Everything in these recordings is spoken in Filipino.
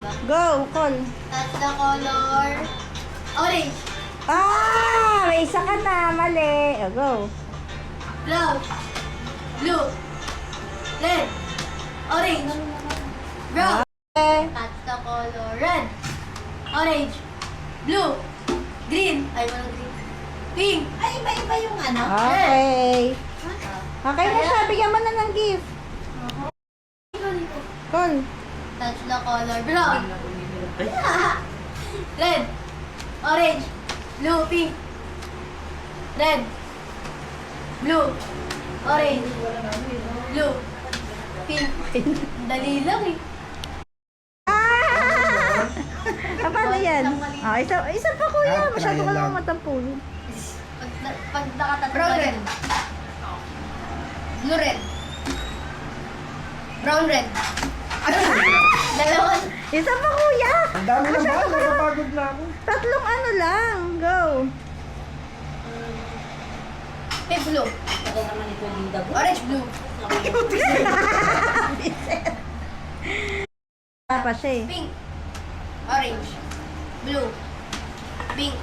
Go, call. That's the color orange. May isa ka na. Mali. Go. Brown. Blue. Red. Orange. Brown. That's the color red. Orange. Blue. Green. Ay, walang green. Pink. Ay, iba-iba yung ano. Okay. Okay na siya. Bigyan mo na ng gift. Call. That's the color brown. Red. Orange. Blue. Pink. Red. Blue. Orange. Blue. Pink. Dali lang eh. Paano yan? Isa pa kuya. Masyado ka lang matampulin. Pag nakatatlo. Brown red. Blue red. Brown red. Dalawa. Isa pa kuya. Ang dami na ba? Napapagod na ako. Tatlong ano lang. Go. Pink blue. Orange blue. Wala pa siya eh. Pink. Orange. Blue. Pink.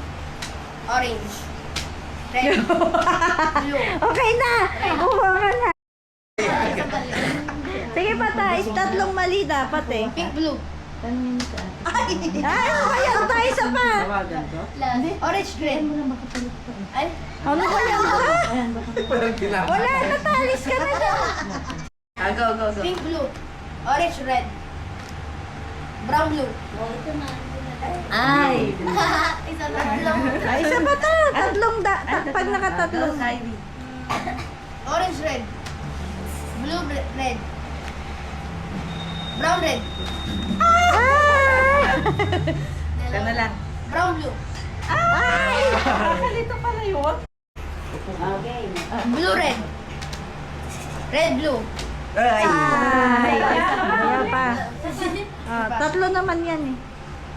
Orange. Red. Blue. Okay na. Kuha ka na. Sige pa tayo. Tatlong mali dapat eh. Pink blue. Kaya tayo isa pa. Last. Orange green. Ay. Ano ba yan ba? Parang kinama. Wala, natalis ka na dyan. Go. Pink blue. Orange red. Brown blue. Ay. Isa na lang. Isa pa ta. Pag nakatatlong. Orange red. Blue red. Brown red. Ka na lang. Brown blue. Ay! Kalito pala yun. Blue red. Red blue. Ay! Kaya pa. Tatlo naman yan eh.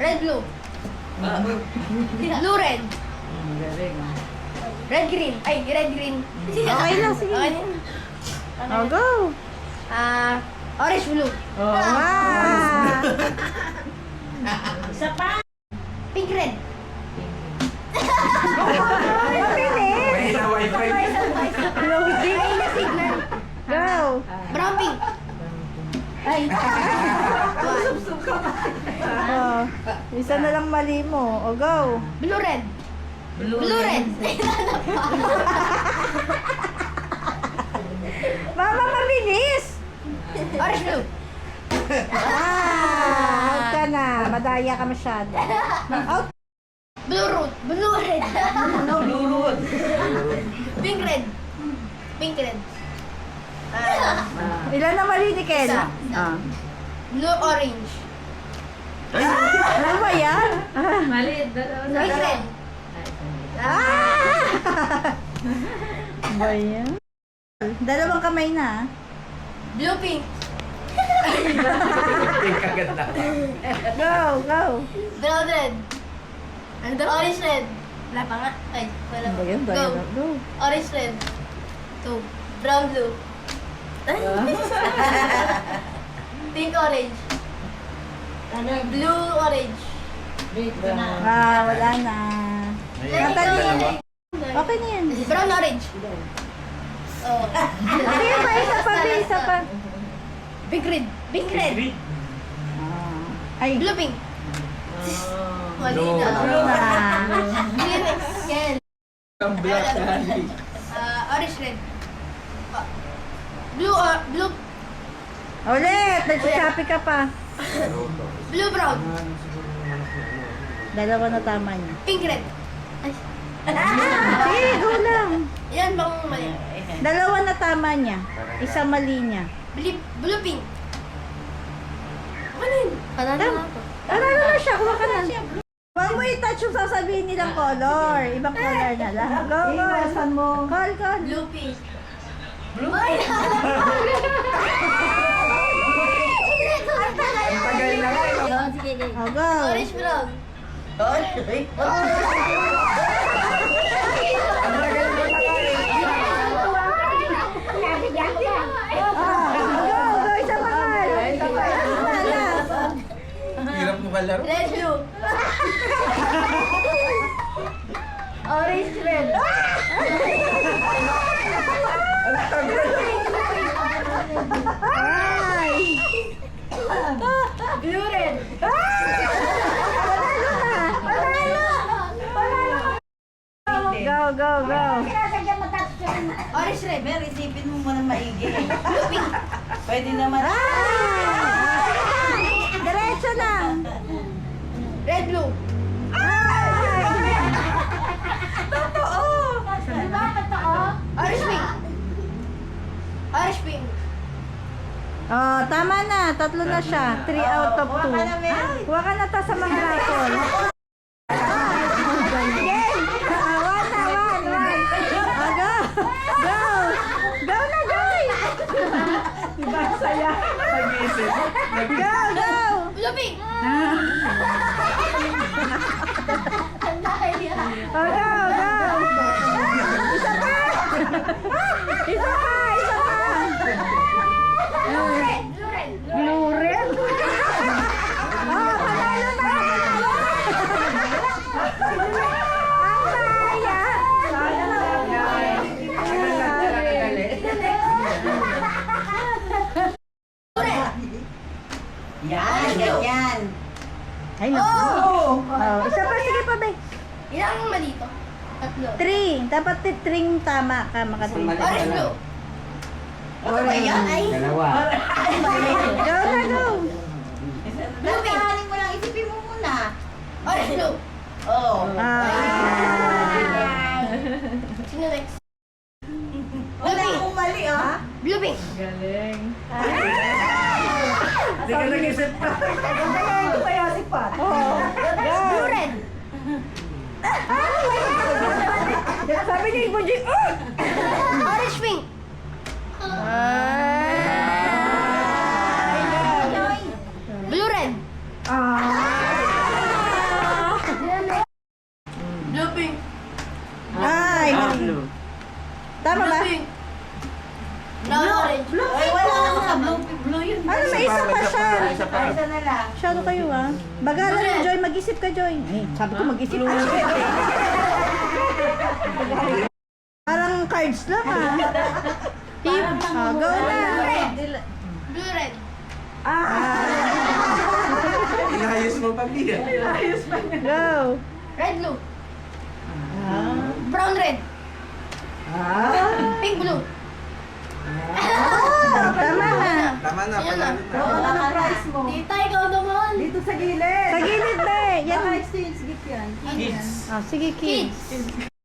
Red blue. Blue red. Red green. Ay, red green. Okay lang, sige. Okay. Oh, go. Orange blue. Oh, wow. Isa pa. Pink red. Mabilis. May na wifi. Loading. Go. Brown pink. Ay. Oh, isa na lang mali mo. Oh, go. Blue red. Blue red. Mama, mabilis. Orange blue. Out ka na. Madaya ka masyado. Out. Blue root. Blue red. Blue road. Pink red. Pink red. Ilan na mali ni Ken? Isa. Blue orange. Ano ba yan? Pink red. Ba yan? Dalawang kamay na. Blue pink. Kagat na. Go, go. Brown red. And the orange red. Wala pa nga. Ay, wala pa. Go. Go. Orange red. Two. Brown blue. Pink orange. Blue orange. Wala na. Dalawa. Okay na yan. Brown orange. Oh. Sige pa, isa pa, isa pa. Pink red. Pink red. Ay, Blue pink. Mali Blue. na. blue na. Green. Ken. Ang black tali. Orange red. Blue Ulit, nagsasapi ka pa. blue brown. Dalawa na tama niya. Pink red. Ay. Sige, go lang. Yan bang mali? Dalawa na tama niya. Isa mali niya. Blue pink. Ano yun? Panalo na ako. Ano na siya, kuha ka na. Huwag mo i-touch yung sasabihin nilang color. Ibang color na lang. Go, go. Saan mo? Call. Blue pink. Blue. Ay, Ang tagal na nga. Oh, go. orange brown. Ang tagal na nga. Go, isa pa. Hirap mo kalaro. Red, blue. Orange, red. Ang tagal. Ay! Blue, red. Go, go, go. Orange, red. Mer, isipin mo muna maigi. Pwede naman. Diretso lang. Red, blue. Orange, pink. Orange, pink. Oh, tama na. Tatlo na siya. 3 out of 2. Kuha ka na ta sa mga raffle. Game! One na, one. Go! Go! Go na, guys! Diba saya? Nag-iisip. Go, go! Blue, pink. Oh, go, go! Isa pa! Isa pa! Isa pa! Blue, red. Blue red? Oh, panalo na! Ang saya! Yan, ganyan. Ay, naku. Oh, isa pa, sige pa, be. Ilang mali to? Tatlo. 3. Dapat 3 tama ka, maka-3. Orange, blue. Ano ba yan? Ay, Dalawa. Go na, go! Dahanin mo lang, isipin mo muna. Orange, blue. Oo. Sino next? Wala akong mali, ah. Blue, pink. Hindi ka nag-isip pa. Blue, red. Sabi niya, Ibo G, Orange, pink. Blue, red. Blue, pink. Ay, mali. Blue. Tama ba? Blue, pink. Orange. Ay, wala ako sa blue. Blue yun. Ano, may isa pa siya. Isa pa. Isa na lang. Masyado kayo, ah. Bagalan mo, Joy. Mag-isip ka, Joy. Eh, sabi ko mag-isip ka. Parang cards lang, ah. Oh, go na. Blue, red. Inayos mo pa, Bia. Go. Red, blue. Brown, red. Pink, blue. Tama na. Tama na, Sino na? panalo na. Wala ka prize mo. Dito, ikaw naman. Sa gilid, be. Yan. Kids. Oh, sige, kids. Kids.